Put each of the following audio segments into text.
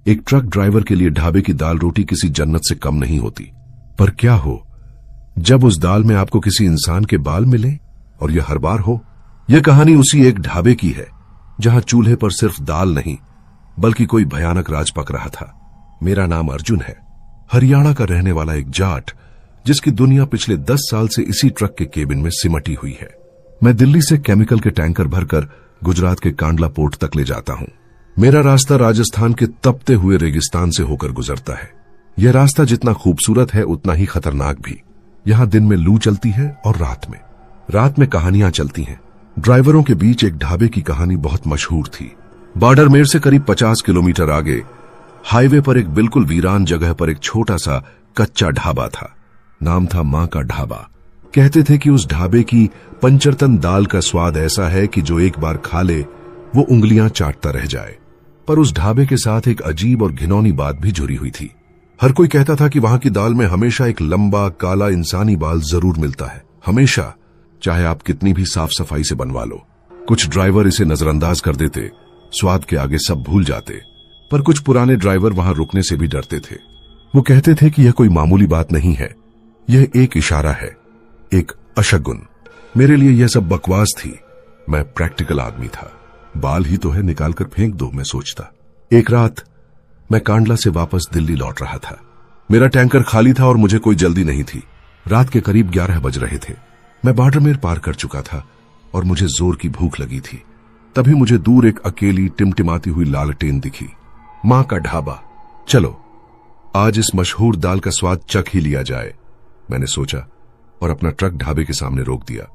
एक truck driver के लिए ढाबे की दाल रोटी किसी जन्नत से कम नहीं होती। पर क्या हो जब उस दाल में आपको किसी इंसान के बाल मिले, और यह हर बार हो। यह कहानी उसी एक ढाबे की है जहां चूल्हे पर सिर्फ दाल नहीं बल्कि कोई भयानक राज पक रहा था। मेरा नाम अर्जुन है, हरियाणा का रहने वाला एक जाट जिसकी दुनिया पिछले 10 साल से इसी ट्रक के केबिन में सिमटी हुई है। मैं दिल्ली से केमिकल के टैंकर भरकर गुजरात के कांडला पोर्ट तक ले जाता हूं। मेरा रास्ता राजस्थान के तपते हुए रेगिस्तान से होकर गुजरता है। यह रास्ता जितना खूबसूरत है उतना ही खतरनाक भी। यहां दिन में लू चलती है और रात में कहानियां चलती हैं। ड्राइवरों के बीच एक ढाबे की कहानी बहुत मशहूर थी। बाडरमेर से करीब 50 किलोमीटर आगे हाईवे पर एक बिल्कुल वीरान जगह पर एक छोटा सा कच्चा ढाबा था। नाम था मां का ढाबा। कहते थे कि उस ढाबे की पंचरतन दाल का स्वाद ऐसा है कि जो एक बार खा ले वो उंगलियां चाटता रह जाए। पर उस ढाबे के साथ एक अजीब और घिनौनी बात भी जुड़ी हुई थी। हर कोई कहता था कि वहां की दाल में हमेशा एक लंबा काला इंसानी बाल जरूर मिलता है, हमेशा, चाहे आप कितनी भी साफ सफाई से बनवा लो। कुछ ड्राइवर इसे नजरअंदाज कर देते, स्वाद के आगे सब भूल जाते, पर कुछ पुराने ड्राइवर वहां रुकने से भी डरते थे। वो कहते थे कि यह कोई मामूली बात नहीं है, यह एक इशारा है, एक अशगुन। मेरे लिए यह सब बकवास थी। मैं प्रैक्टिकल आदमी था। बाल ही तो है, निकाल कर फेंक दो, मैं सोचता। एक रात मैं कांडला से वापस दिल्ली लौट रहा था। मेरा टैंकर खाली था और मुझे कोई जल्दी नहीं थी। रात के करीब 11 बज रहे थे। मैं बाडरमेर पार कर चुका था और मुझे जोर की भूख लगी थी। तभी मुझे दूर एक अकेली टिमटिमाती हुई लालटेन दिखी। मां का ढाबा। चलो आज इस मशहूर दाल का स्वाद चख ही लिया जाए, मैंने सोचा और अपना ट्रक ढाबे के सामने रोक दिया।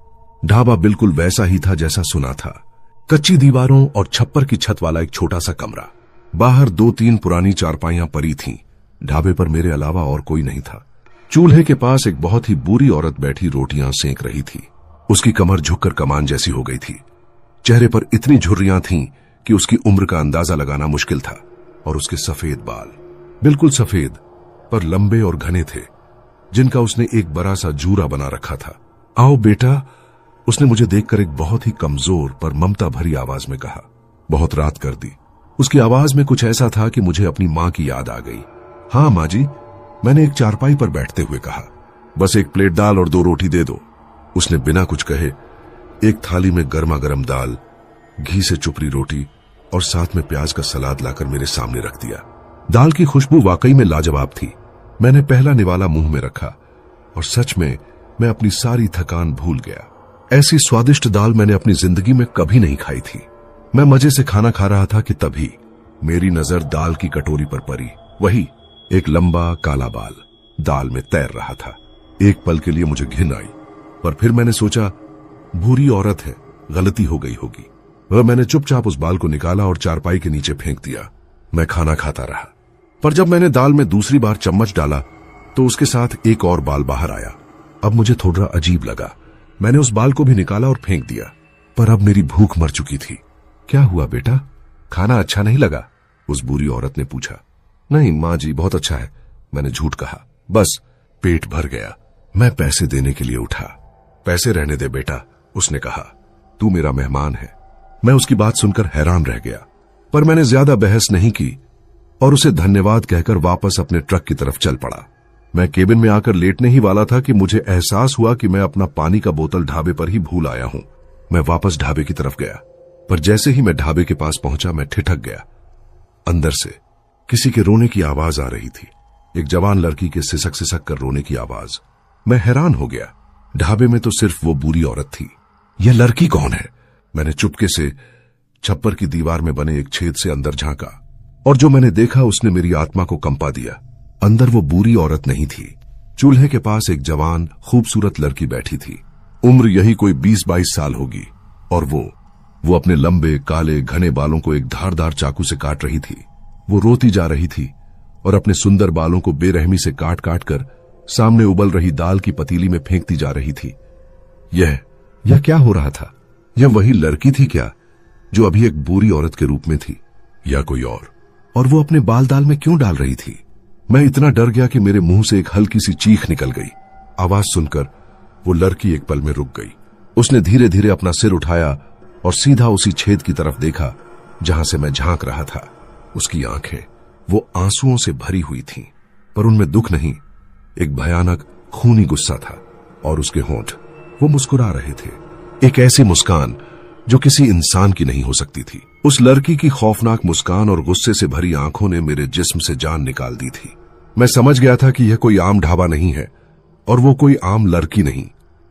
ढाबा बिल्कुल वैसा ही था जैसा सुना था। कच्ची दीवारों और छप्पर की छत वाला एक छोटा सा कमरा। बाहर 2-3 पुरानी चारपाइयां पड़ी थीं। ढाबे पर मेरे अलावा और कोई नहीं था। चूल्हे के पास एक बहुत ही बुरी औरत बैठी रोटियां सेंक रही थी। उसकी कमर झुककर कमान जैसी हो गई थी। चेहरे पर इतनी झुर्रियां थीं कि उसकी उम्र का अंदाजा लगाना मुश्किल था। और उसके सफेद बाल, बिल्कुल सफेद पर लंबे और घने थे, जिनका उसने एक बड़ा सा जूरा बना रखा था। आओ बेटा, उसने मुझे देखकर एक बहुत ही कमजोर पर ममता भरी आवाज में कहा। बहुत रात कर दी। उसकी आवाज में कुछ ऐसा था कि मुझे अपनी मां की याद आ गई। हाँ मां जी, मैंने एक चारपाई पर बैठते हुए कहा। बस एक प्लेट दाल और 2 रोटी दे दो। उसने बिना कुछ कहे एक थाली में गर्मा गर्म दाल, घी से चुपड़ी रोटी और साथ में प्याज का सलाद लाकर मेरे सामने रख दिया। दाल की खुशबू वाकई में लाजवाब थी। मैंने पहला निवाला मुंह में रखा और सच में मैं अपनी सारी थकान भूल गया। ऐसी स्वादिष्ट दाल मैंने अपनी जिंदगी में कभी नहीं खाई थी। मैं मजे से खाना खा रहा था कि तभी मेरी नजर दाल की कटोरी पर पड़ी। वही एक लंबा काला बाल दाल में तैर रहा था। एक पल के लिए मुझे घिन आई, पर फिर मैंने सोचा बुरी औरत है, गलती हो गई होगी। वह मैंने चुपचाप उस बाल को निकाला और चारपाई के नीचे फेंक दिया। मैं खाना खाता रहा, पर जब मैंने दाल में दूसरी बार चम्मच डाला तो उसके साथ एक और बाल बाहर आया। अब मुझे थोड़ा अजीब लगा। मैंने उस बाल को भी निकाला और फेंक दिया, पर अब मेरी भूख मर चुकी थी। क्या हुआ बेटा, खाना अच्छा नहीं लगा? उस बुरी औरत ने पूछा। नहीं मां जी, बहुत अच्छा है, मैंने झूठ कहा। बस पेट भर गया। मैं पैसे देने के लिए उठा। पैसे रहने दे बेटा, उसने कहा। तू मेरा मेहमान है। मैं उसकी बात सुनकर हैरान रह गया, पर मैंने ज्यादा बहस नहीं की और उसे धन्यवाद कहकर वापस अपने ट्रक की तरफ चल पड़ा। मैं केबिन में आकर लेटने ही वाला था कि मुझे एहसास हुआ कि मैं अपना पानी का बोतल ढाबे पर ही भूल आया हूं। मैं वापस ढाबे की तरफ गया, पर जैसे ही मैं ढाबे के पास पहुंचा मैं ठिठक गया। अंदर से किसी के रोने की आवाज आ रही थी, एक जवान लड़की के सिसक सिसक कर रोने की आवाज। मैं हैरान हो गया। ढाबे में तो सिर्फ वो बुरी औरत थी। यह लड़की कौन है? मैंने चुपके से छप्पर की दीवार में बने एक छेद से अंदर झांका और जो मैंने देखा उसने मेरी आत्मा को कंपा दिया। अंदर वो बुरी औरत नहीं थी। चूल्हे के पास एक जवान खूबसूरत लड़की बैठी थी। उम्र यही कोई 20-22 साल होगी और वो अपने लंबे काले घने बालों को एक धारदार चाकू से काट रही थी। वो रोती जा रही थी और अपने सुंदर बालों को बेरहमी से काट काट कर सामने उबल रही दाल की पतीली में फेंकती जा रही थी। यह क्या हो रहा था? यह वही लड़की थी क्या जो अभी एक बुरी औरत के रूप में थी, या कोई और वो अपने बाल दाल में क्यों डाल रही थी? मैं इतना डर गया कि मेरे मुंह से एक हल्की सी चीख निकल गई। आवाज सुनकर वो लड़की एक पल में रुक गई। उसने धीरे धीरे अपना सिर उठाया और सीधा उसी छेद की तरफ देखा जहां से मैं झांक रहा था। उसकी आंखें, वो आंसुओं से भरी हुई थीं, पर उनमें दुख नहीं, एक भयानक खूनी गुस्सा था। और उसके होंठ, वो मुस्कुरा रहे थे, एक ऐसी मुस्कान जो किसी इंसान की नहीं हो सकती थी। उस लड़की की खौफनाक मुस्कान और गुस्से से भरी आंखों ने मेरे जिस्म से जान निकाल दी थी। मैं समझ गया था कि यह कोई आम ढाबा नहीं है और वो कोई आम लड़की नहीं।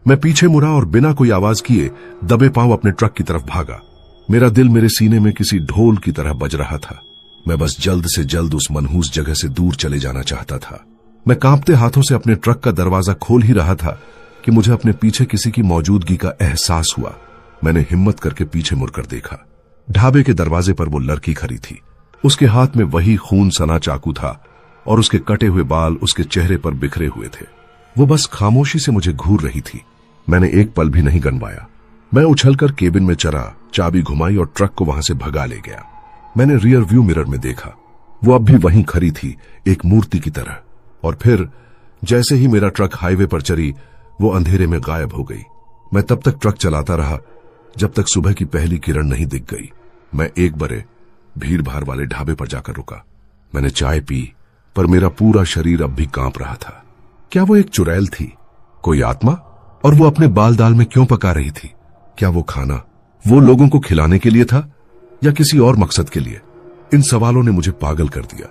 मैं पीछे मुड़ा और बिना कोई आवाज किए दबे पांव अपने ट्रक की तरफ भागा। मेरा दिल मेरे सीने में किसी ढोल की तरह बज रहा था। मैं बस जल्द से जल्द उस मनहूस जगह से दूर चले जाना चाहता था। मैं कांपते हाथों से अपने ट्रक का दरवाजा खोल ही रहा था कि मुझे अपने पीछे किसी की मौजूदगी का एहसास हुआ। मैंने हिम्मत करके पीछे मुड़कर देखा। ढाबे के दरवाजे पर वो लड़की खड़ी थी। उसके हाथ में वही खून सना चाकू था और उसके कटे हुए बाल उसके चेहरे पर बिखरे हुए थे। वो बस खामोशी से मुझे घूर रही थी। मैंने एक पल भी नहीं गनवाया। मैं उछलकर केबिन में चढ़ा, चाबी घुमाई और ट्रक को वहां से भगा ले गया। मैंने रियर व्यू मिरर में देखा, वो अब भी वहीं खड़ी थी, एक मूर्ति की तरह। और फिर जैसे ही मेरा ट्रक हाईवे पर चली, वो अंधेरे में गायब हो गई। मैं तब तक ट्रक चलाता रहा जब तक सुबह की पहली किरण नहीं दिख गई। मैं एक बड़े भीड़ भाड़ वाले ढाबे पर जाकर रुका। मैंने चाय पी, पर मेरा पूरा शरीर अब भी कांप रहा था। क्या वो एक चुड़ैल थी, कोई आत्मा? और वो अपने बाल दाल में क्यों पका रही थी? क्या वो खाना वो लोगों को खिलाने के लिए था या किसी और मकसद के लिए? इन सवालों ने मुझे पागल कर दिया।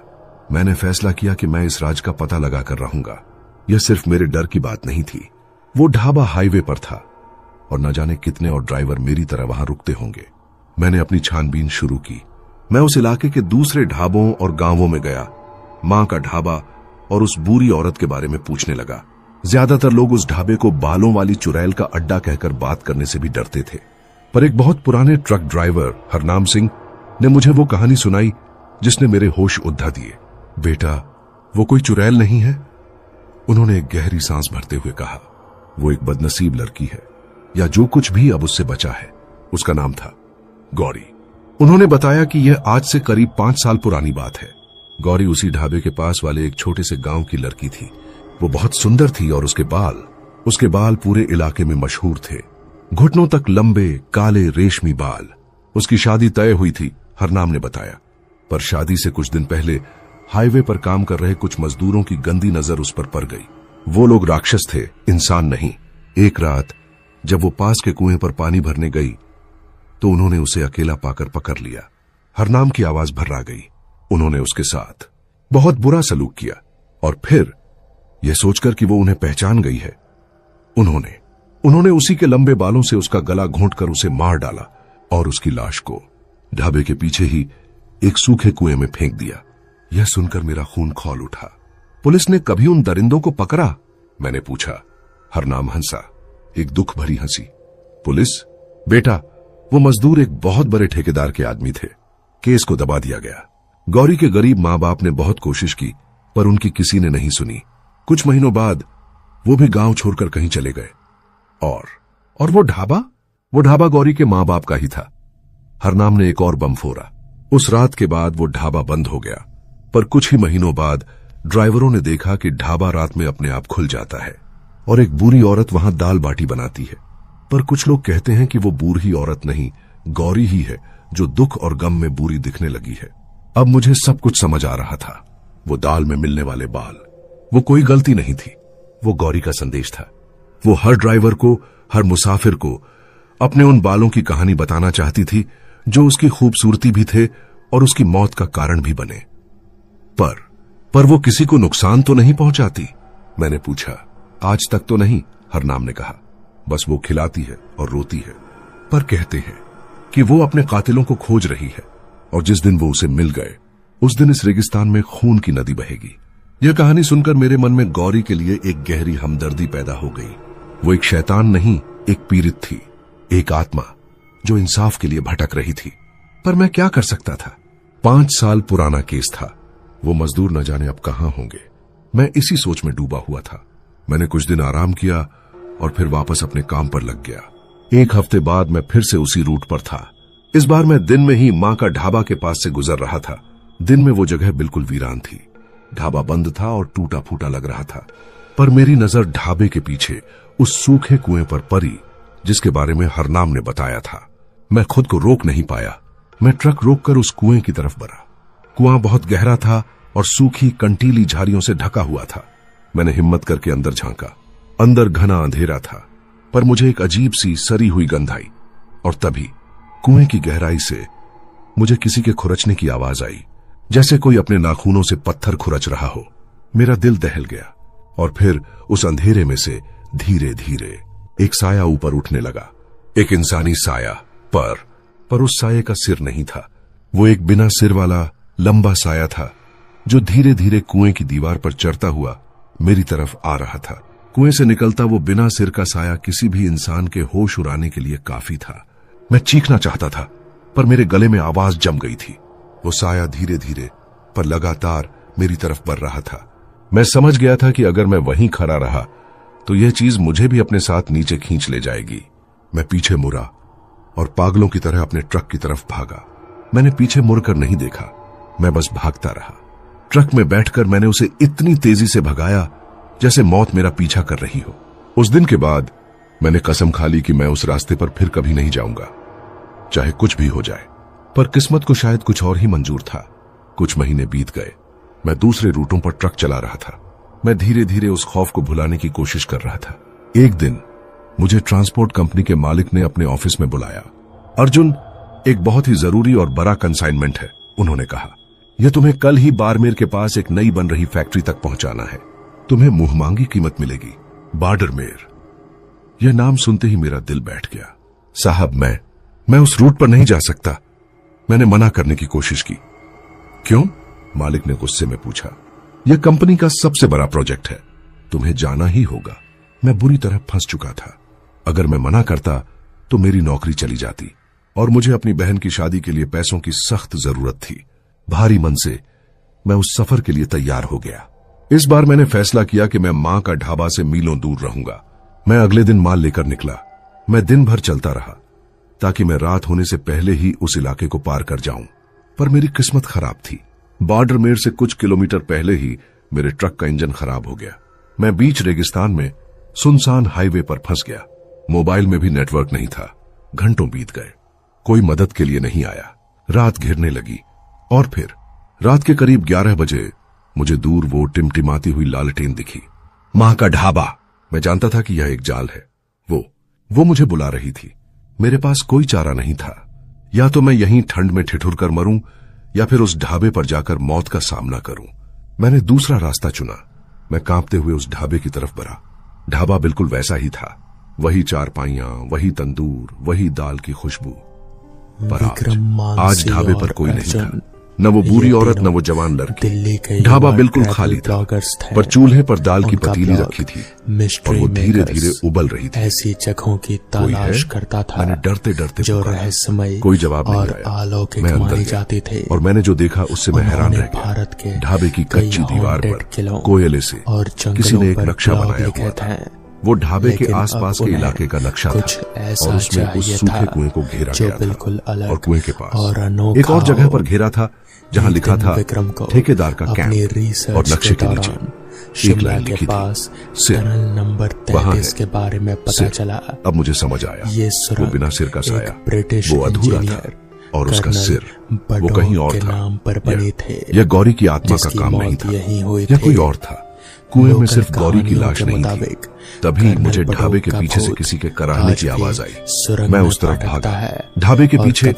मैंने फैसला किया कि मैं इस राज का पता लगाकर रहूंगा। यह सिर्फ मेरे डर की बात नहीं थी। वो ढाबा हाईवे पर था और न जाने कितने और ड्राइवर मेरी तरह वहां रुकते होंगे। मैंने अपनी छानबीन शुरू की। मैं उस इलाके के दूसरे ढाबों और गांवों में गया, मां का ढाबा और उस बुरी औरत के बारे में पूछने लगा। ज्यादातर लोग उस ढाबे को बालों वाली चुड़ैल का अड्डा कहकर बात करने से भी डरते थे, पर एक बहुत पुराने ट्रक ड्राइवर हरनाम सिंह ने मुझे वो कहानी सुनाई जिसने मेरे होश उद्धा दिए। बेटा, वो कोई चुड़ैल नहीं है, उन्होंने एक गहरी सांस भरते हुए कहा। वो एक बदनसीब लड़की है, या जो कुछ भी अब उससे बचा है। उसका नाम था गौरी। उन्होंने बताया कि यह आज से करीब 5 साल पुरानी बात है। गौरी उसी ढाबे के पास वाले एक छोटे से गांव की लड़की थी। वो बहुत सुंदर थी और उसके बाल पूरे इलाके में मशहूर थे, घुटनों तक लंबे काले रेशमी बाल। उसकी शादी तय हुई थी, हरनाम ने बताया, पर शादी से कुछ दिन पहले हाईवे पर काम कर रहे कुछ मजदूरों की गंदी नजर उस पर पड़ गई। वो लोग राक्षस थे, इंसान नहीं। एक रात जब वो पास के कुएं पर पानी भरने गई तो उन्होंने उसे अकेला पाकर पकड़ लिया। हरनाम की आवाज भर्रा गई। उन्होंने उसके साथ बहुत बुरा सलूक किया और फिर यह सोचकर कि वो उन्हें पहचान गई है, उन्होंने उसी के लंबे बालों से उसका गला घोंटकर उसे मार डाला और उसकी लाश को ढाबे के पीछे ही एक सूखे कुएं में फेंक दिया। यह सुनकर मेरा खून खौल उठा। पुलिस ने कभी उन दरिंदों को पकड़ा? मैंने पूछा। हरनाम हंसा, एक दुख भरी हंसी। पुलिस? बेटा, वो मजदूर एक बहुत बड़े ठेकेदार के आदमी थे। केस को दबा दिया गया। गौरी के गरीब मां बाप ने बहुत कोशिश की, पर उनकी किसी ने नहीं सुनी। कुछ महीनों बाद वो भी गांव छोड़कर कहीं चले गए। और वो ढाबा गौरी के मां बाप का ही था। हरनाम ने एक और बम फोड़ा। उस रात के बाद वो ढाबा बंद हो गया, पर कुछ ही महीनों बाद ड्राइवरों ने देखा कि ढाबा रात में अपने आप खुल जाता है और एक बूढ़ी औरत वहां दाल बाटी बनाती है। पर कुछ लोग कहते हैं कि वो बूढ़ी औरत नहीं, गौरी ही है जो दुख और गम में बुरी दिखने लगी है। अब मुझे सब कुछ समझ आ रहा था। वो दाल में मिलने वाले बाल, वो कोई गलती नहीं थी, वो गौरी का संदेश था। वो हर ड्राइवर को, हर मुसाफिर को अपने उन बालों की कहानी बताना चाहती थी जो उसकी खूबसूरती भी थे और उसकी मौत का कारण भी बने। पर वो किसी को नुकसान तो नहीं पहुंचाती? मैंने पूछा। आज तक तो नहीं, हरनाम ने कहा। बस वो खिलाती है और रोती है। पर कहते हैं कि वो अपने कातिलों को खोज रही है और जिस दिन वो उसे मिल गए उस दिन इस रेगिस्तान में खून की नदी बहेगी। यह कहानी सुनकर मेरे मन में गौरी के लिए एक गहरी हमदर्दी पैदा हो गई। वो एक शैतान नहीं, एक पीड़ित थी, एक आत्मा जो इंसाफ के लिए भटक रही थी। पर मैं क्या कर सकता था? 5 साल पुराना केस था। वो मजदूर न जाने अब कहां होंगे। मैं इसी सोच में डूबा हुआ था। मैंने कुछ दिन आराम किया और फिर वापस अपने काम पर लग गया। 1 हफ्ते बाद मैं फिर से उसी रूट पर था। इस बार मैं दिन में ही मां का ढाबा के पास से गुजर रहा था। दिन में वो जगह बिल्कुल वीरान थी। ढाबा बंद था और टूटा फूटा लग रहा था, पर मेरी नजर ढाबे के पीछे उस सूखे कुएं पर पड़ी जिसके बारे में हरनाम ने बताया था। मैं खुद को रोक नहीं पाया। मैं ट्रक रोककर उस कुएं की तरफ बढ़ा। कुआं बहुत गहरा था और सूखी कंटीली झाड़ियों से ढका हुआ था। मैंने हिम्मत करके अंदर झांका। अंदर घना अंधेरा था, पर मुझे एक अजीब सी सरी हुई गंध आई और तभी कुएं की गहराई से मुझे किसी के खुरचने की आवाज आई, जैसे कोई अपने नाखूनों से पत्थर खुरच रहा हो। मेरा दिल दहल गया और फिर उस अंधेरे में से धीरे धीरे एक साया ऊपर उठने लगा। एक इंसानी साया, पर उस साये का सिर नहीं था। वो एक बिना सिर वाला लंबा साया था जो धीरे धीरे कुएं की दीवार पर चढ़ता हुआ मेरी तरफ आ रहा था। कुएं से निकलता वो बिना सिर का साया किसी भी इंसान के होश उड़ाने के लिए काफी था। मैं चीखना चाहता था, पर मेरे गले में आवाज जम गई थी। वो साया धीरे धीरे पर लगातार मेरी तरफ बढ़ रहा था। मैं समझ गया था कि अगर मैं वहीं खड़ा रहा तो यह चीज मुझे भी अपने साथ नीचे खींच ले जाएगी। मैं पीछे मुड़ा और पागलों की तरह अपने ट्रक की तरफ भागा। मैंने पीछे मुड़कर नहीं देखा, मैं बस भागता रहा। ट्रक में बैठकर मैंने उसे इतनी तेजी से भगाया जैसे मौत मेरा पीछा कर रही हो। उस दिन के बाद मैंने कसम खा ली कि मैं उस रास्ते पर फिर कभी नहीं जाऊंगा, चाहे कुछ भी हो जाए। पर किस्मत को शायद कुछ और ही मंजूर था। कुछ महीने बीत गए। मैं दूसरे रूटों पर ट्रक चला रहा था। मैं धीरे धीरे उस खौफ को भुलाने की कोशिश कर रहा था। एक दिन मुझे ट्रांसपोर्ट कंपनी के मालिक ने अपने ऑफिस में बुलाया। अर्जुन, एक बहुत ही जरूरी और बड़ा कंसाइनमेंट है, उन्होंने कहा। यह तुम्हें कल ही बाड़मेर के पास एक नई बन रही फैक्ट्री तक पहुंचाना है। तुम्हें मुंहमांगी कीमत मिलेगी। बाड़मेर, यह नाम सुनते ही मेरा दिल बैठ गया। साहब, मैं उस रूट पर नहीं जा सकता। मैंने मना करने की कोशिश की। क्यों? मालिक ने गुस्से में पूछा। यह कंपनी का सबसे बड़ा प्रोजेक्ट है, तुम्हें जाना ही होगा। मैं बुरी तरह फंस चुका था। अगर मैं मना करता तो मेरी नौकरी चली जाती और मुझे अपनी बहन की शादी के लिए पैसों की सख्त जरूरत थी। भारी मन से मैं उस सफर के लिए तैयार हो गया। इस बार मैंने फैसला किया कि मैं मां का ढाबा से मीलों दूर रहूंगा। मैं अगले दिन माल लेकर निकला। मैं दिन भर चलता रहा ताकि मैं रात होने से पहले ही उस इलाके को पार कर जाऊं, पर मेरी किस्मत खराब थी। बाड़मेर से कुछ किलोमीटर पहले ही मेरे ट्रक का इंजन खराब हो गया। मैं बीच रेगिस्तान में सुनसान हाईवे पर फंस गया। मोबाइल में भी नेटवर्क नहीं था। घंटों बीत गए, कोई मदद के लिए नहीं आया। रात घिरने लगी और फिर रात के करीब 11 बजे मुझे दूर वो टिमटिमाती हुई लालटेन दिखी। मां का ढाबा। मैं जानता था कि यह एक जाल है। वो मुझे बुला रही थी। मेरे पास कोई चारा नहीं था। या तो मैं यहीं ठंड में ठिठुर कर मरूं या फिर उस ढाबे पर जाकर मौत का सामना करूं। मैंने दूसरा रास्ता चुना। मैं कांपते हुए उस ढाबे की तरफ बढ़ा। ढाबा बिल्कुल वैसा ही था। वही चारपाइयां, वही तंदूर, वही दाल की खुशबू। पर आज ढाबे पर कोई नहीं था। न वो बूढ़ी औरत, न वो जवान लड़की। ढाबा बिल्कुल खाली था, पर चूल्हे पर दाल की पतीली रखी थी और वो धीरे धीरे उबल रही थी। ऐसी जगहों की तलाश करता था। मैंने डरते डरते जो रहस्यमय कोई जवाब नहीं आया। अलौकिक मैं अंदर माने गया जाते थे और मैंने जो देखा उससे मैं हैरान रह भारत के गया। ढाबे की कच्ची दीवार पर कोयले से और किसी ने एक नक्शा बनाया हुआ था। वो ढाबे के आसपास के इलाके का नक्शा था और उसमें उस सूखे कुएं को घेरा गया था और कुएं के पास एक और जगह पर घेरा था जहां लिखा था ठेकेदार का कैंप और नक्शे के नीचे एक लाइन लिखी थी, सिर। नंबर 33 के बारे में पता चला। अब मुझे समझ आया, ये वो बिना सिर का साया, ब्रिटिश वो अधूरा था और उसका सिर वो कहीं और था। नाम पर बने थे। यह गौरी की आत्मा का काम नहीं था, यह कोई और था। कुएं में सिर्फ गौरी की लाश नहीं थी। तभी मुझे ढाबे के पीछे से किसी के कराहने की आवाज आई। मैं उस तरफ भागा। ढाबे के पीछे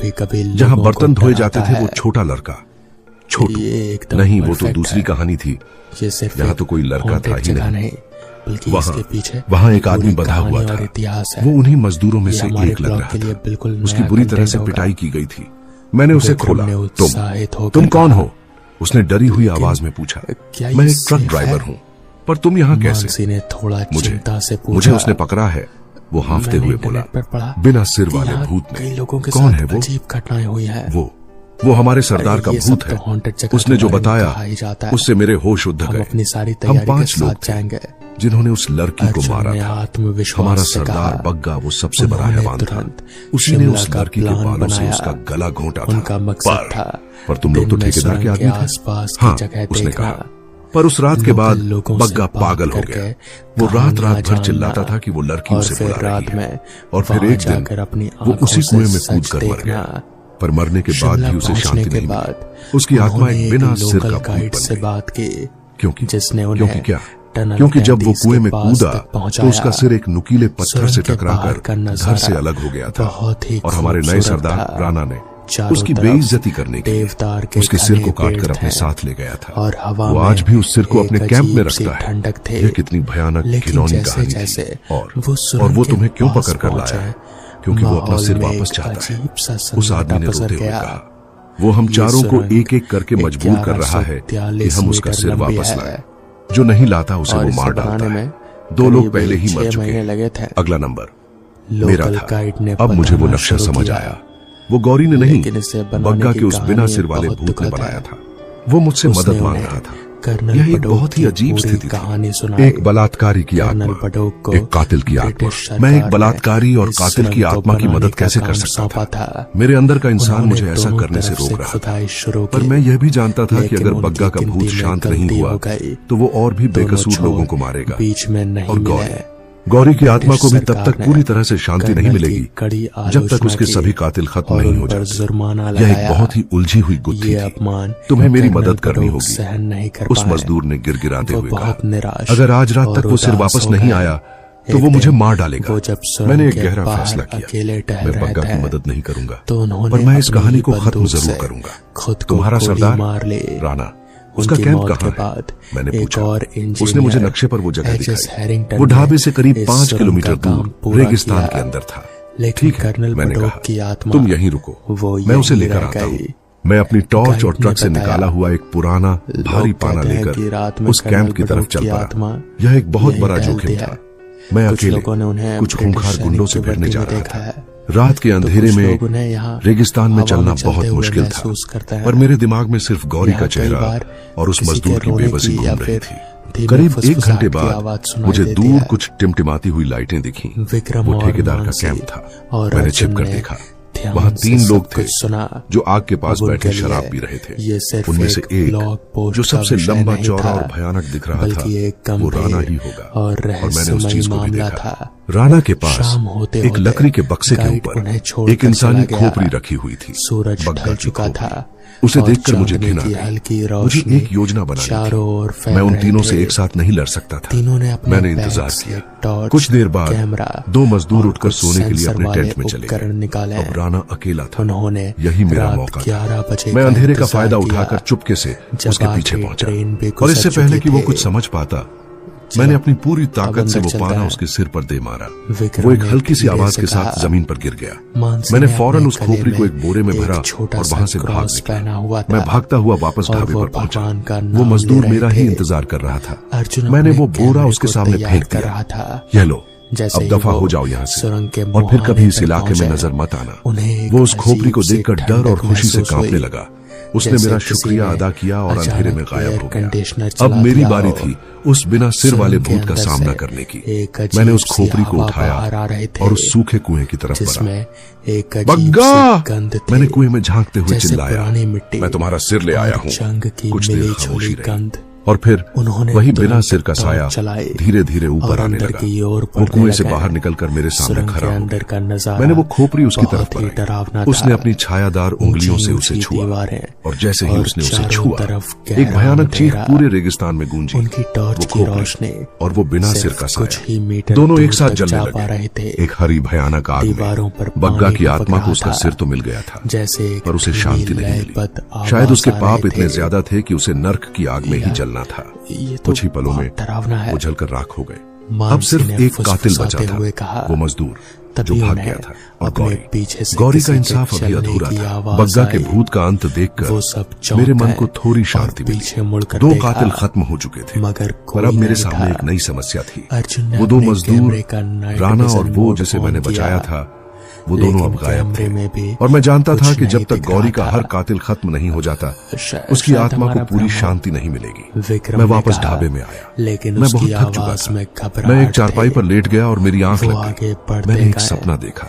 जहां बर्तन धोए जाते थे वो छोटा लड़का, छोटू नहीं, वो तो दूसरी कहानी थी। यहाँ तो कोई लड़का था ही नहीं। वहाँ एक आदमी बंधा हुआ था। वो उन्हीं मजदूरों में से एक लग रहा था। उसकी बुरी तरह से पिटाई की गई थी। मैंने उसे खोला। तुम कौन हो? उसने डरी हुई आवाज में पूछा। मैं एक ट्रक ड्राइवर हूँ, पर तुम यहाँ कैसे? मुझे उसने पकड़ा है, वो हांफते हुए बोला। बिना सिर वाले भूत ने। कौन है वो? घटनाएं हुई है। वो हमारे सरदार का भूत है। उसने जो बताया उससे मेरे होश उड़ गए। हम 5 लोग थे जिन्होंने उस लड़की को मारा था। हमारा सरदार बग्गा वो सबसे बड़ा हैवान था। उसी ने उस लड़की के बालों से उसका गला घोंटा था। पर तुम लोग तो ठेकेदार के आदमी थे। हाँ, उसने कहा। पर उस रात के बाद बग्गा पागल हो गया। वो रात भर चिल्लाता था कि वो लड़की उसे बुला रही है। और फिर एक दिन वो उसी कुएं में कूद कर मर गया। पर मरने के बाद भी उसे शांति नहीं मिली। उसकी आत्मा एक बिना सिर का भूत बन से गई। बात की, क्योंकि क्योंकि क्या? क्योंकि जब वो कुएं में कूदा तो उसका सिर एक नुकीले पत्थर से टकराकर घर से अलग हो गया था और हमारे नए सरदार राणा ने उसकी बेइज्जती करने के लिए उसके सिर को काटकर अपने साथ ले गया था। और हवा वो आज भी उस सिर को अपने कैंप में रखता है। ठंडक थे। ये कितनी भयानक घिनौनी कहानी थी। और वो तुम्हें क्यों पकड़ कर लाया? क्योंकि वो अपना सिर वापस चाहता है। उस आदमी ने रोते हुए कहा। वो हम चारों को एक एक करके मजबूर कर रहा है कि हम उसका सिर वापस लाएं। जो नहीं लाता उसे वो मार डालता है। 2 लोग पहले ही मर चुके। अगला नंबर मेरा था। अब मुझे वो नक्शा समझ आया। वो गौरी ने नहीं, बग्गा के उस बिना सिर वाले भूत ने बनाया था। वो मुझसे मदद मांग रहा था। यह एक बहुत ही अजीब स्थिति थी। एक बलात्कारी की आत्मा, एक कातिल की आत्मा। मैं एक बलात्कारी और कातिल की आत्मा की मदद कैसे कर सकता था? मेरे अंदर का इंसान मुझे ऐसा करने से रोक रहा था। पर मैं यह भी जानता था कि अगर बग्गा का भूत शांत नहीं हुआ तो वो और भी बेकसूर लोगों को मारेगा। और गौरी की आत्मा को भी तब तक पूरी तरह से शांति नहीं मिलेगी जब तक उसके सभी कातिल खत्म नहीं हो जाते। यह एक बहुत ही उलझी हुई गुत्थी थी। तुम्हें मेरी मदद करनी होगी। उस मजदूर ने गिड़गिड़ाते हुए कहा, अगर आज रात तक वो सिर वापस नहीं आया तो वो मुझे मार डालेगा। मैंने एक गहरा फैसला किया। मैं बग्गा की मदद नहीं करूंगा, पर मैं इस कहानी को खत्म जरूर करूंगा। तुम्हारा सरदार राणा, उसका कैंप कहाँ है? मैंने पूछा। उसने मुझे नक्शे पर वो जगह दिखाई। वो ढाबे से करीब 5 किलोमीटर दूर रेगिस्तान के अंदर था। ठीक है, मैंने कहा, तुम यहीं रुको, मैं उसे लेकर आता हूँ। मैं अपनी टॉर्च और ट्रक से निकाला हुआ एक पुराना भारी पाना लेकर उस कैंप की तरफ चल पड़ा। यह एक बहुत बड़ा जोखिम था। मैं अकेले कुछ खूंखार गुंडों से भिड़ने जा रहा था। रात के अंधेरे में रेगिस्तान में चलना बहुत मुश्किल था, पर मेरे दिमाग में सिर्फ गौरी का चेहरा और उस मजदूर की बेबसी घूम रही थी। करीब 1 घंटे बाद मुझे दूर कुछ टिमटिमाती हुई लाइटें दिखी। वो ठेकेदार का कैंप था। मैंने छिप कर देखा। वहाँ 3 लोग थे जो आग के पास बैठे शराब पी रहे थे। उनमें से एक, जो सबसे लंबा चौड़ा और भयानक दिख रहा था, वो राणा ही होगा। और मैंने उस चीज को भी देखा। राणा के पास एक लकड़ी के बक्से के ऊपर एक इंसानी खोपड़ी रखी हुई थी। बग्गा चुका था। उसे देखकर मुझे घिन आ गई। मुझे एक योजना बनानी थी। मैं उन तीनों से एक साथ नहीं लड़ सकता था। मैंने इंतजार किया। कुछ देर बाद 2 मजदूर उठकर सोने के लिए अपने टेंट में चले गए। अब राणा अकेला था। यही मेरा मौका था। मैं अंधेरे का फायदा उठाकर चुपके से उसके पीछे पहुंचा और इससे पहले कि वो कुछ समझ पाता, मैंने अपनी पूरी ताकत से वो पाना उसके सिर पर दे मारा। वो एक हल्की सी आवाज के साथ जमीन पर गिर गया। मैंने फौरन उस खोपड़ी को एक बोरे में भरा और वहां से भाग निकला। मैं भागता हुआ वापस ढाबे पर पहुंचा। वो मजदूर मेरा ही इंतजार कर रहा था। मैंने वो बोरा उसके सामने फेंक दिया। यह लो, अब दफा हो जाओ यहाँ से और फिर कभी इस इलाके में नजर मत आना। वो उस खोपड़ी को देखकर डर और खुशी से कांपने लगा। उसने मेरा शुक्रिया अदा किया और अंधेरे में गायब हो गया। अब मेरी बारी थी उस बिना सिर वाले भूत का सामना करने की। मैंने उस खोपड़ी को उठाया और उस सूखे कुएं की तरफ बढ़ा। बग्गा! मैंने कुएं में झांकते हुए चिल्लाया, मैं तुम्हारा सिर ले आया हूँ। कुछ देर खामोशी रही और फिर वही बिना सिर का साया धीरे धीरे ऊपर आने लगा। वो कुएं से बाहर निकलकर मेरे सामने खड़ा हो गया। मैंने वो खोपड़ी उसकी तरफ बढ़ाई। उसने अपनी छायादार उंगलियों से उसे छुआ और जैसे ही उसने उसे छुआ, एक भयानक चीख पूरे रेगिस्तान में गूंजी। वो खोपड़ी और वो बिना सिर का साया दोनों एक साथ जलने लगे। एक हरी भयानक आग में बग्गा की आत्मा को उसका सिर तो मिल गया था, पर उसे शांति नहीं मिली। शायद उसके पाप इतने ज्यादा थे कि उसे नर्क की आग में ही जलना था। कुछ ही पलों में वो जलकर राख हो गए। अब सिर्फ एक कातिल बचा था, वो मजदूर जो भाग गया था। और गौरी का इंसाफ अभी अधूरा था। बग्गा के भूत का अंत देखकर मेरे मन को थोड़ी शांति मिली। 2 कातिल खत्म हो चुके थे, पर अब मेरे सामने एक नई समस्या थी। वो 2 मजदूर, राणा और वो जिसे मैंने बचाया था, वो दोनों अब गायब थे। और मैं जानता था कि जब तक गौरी का हर कातिल खत्म नहीं हो जाता, उसकी आत्मा को पूरी शांति नहीं मिलेगी। मैं वापस ढाबे में आया। मैं बहुत थक चुका था। मैं एक चारपाई पर लेट गया और मेरी आंख लग गई। मैंने एक सपना देखा।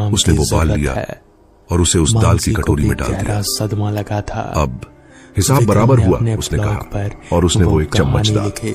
आराम उसने की वो बाल जरूरत लिया है। और उसे उस दाल की मानसी को कटोरी भी में डाल गहरा दिया। सदमा लगा था। अब हिसाब विक्रम बराबर ने हुआ, अपने उसने ब्लॉग कहा, पर और उसने वो एक चम्मच कहानी दाल लिखी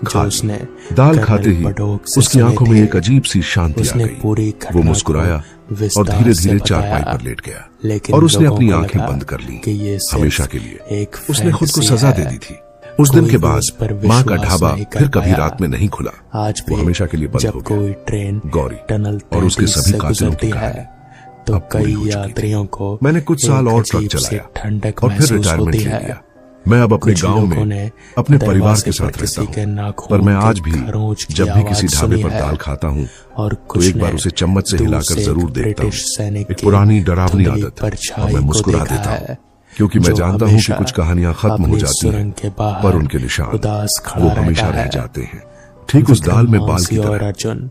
खा जो ली। उसने दाल कर्नल खाते ही बडोक से उसकी सुने आंखों में थे। एक अजीब सी शांति आ उसने गई। पूरी वो घटना मुस्कुराया को और विस्तार धीरे से धीरे बताया, चारपाई पर लेट गया लेकिन और उसने लोगों अपनी को आंखें लगा बंद कर ली कि ये सिर्फ हमेशा के लिए। एक उसने खुद को फैंटेसी सजा है। दे दी थी। उस दिन के कोई भी बाद उस पर माँ का विश्वास ढाबा नहीं कर फिर कभी पाया। रात में नहीं खुला। आज वो भी हमेशा के लिए बंद जब हो गया। कोई ट्रेन गौरी टनल और उसके 33 सभी से कातिलों की गुजरती है कहानी तो अब पूरी कई हो चुकी थी। यात्रियों को मैंने कुछ साल एक और ट्रक अजीब सी चलाया ठंडक और फिर महसूस रिटायरमेंट होती ले है। लिया। मैं अब अपने कुछ गांव लोगों में ने अपने परिवार दरवाजे के साथ पर किसी रहता के हूँ, नाखून पर मैं के आज भी खरोंच की जब भी आवाज किसी ढाबे सुनी पर है। दाल खाता हूँ और तो कुछ एक बार ने उसे चम्मच से दूर हिलाकर से जरूर देखता ब्रिटिश हूँ। सैनिक एक की पुरानी डरावनी धुंधली आदत है और परछाई मैं को मुस्कुरा देखा देता है, हूँ क्योंकि मैं जो जानता हूँ कि हमेशा कुछ कहानियां खत्म हो अपनी जाती हैं सुरंग के बाहर पर उनके निशान उदास वो खड़ा हमेशा रहता रह है। जाते हैं। ठीक उस दाल में बाल विक्रमांशी की और तरह अर्जुन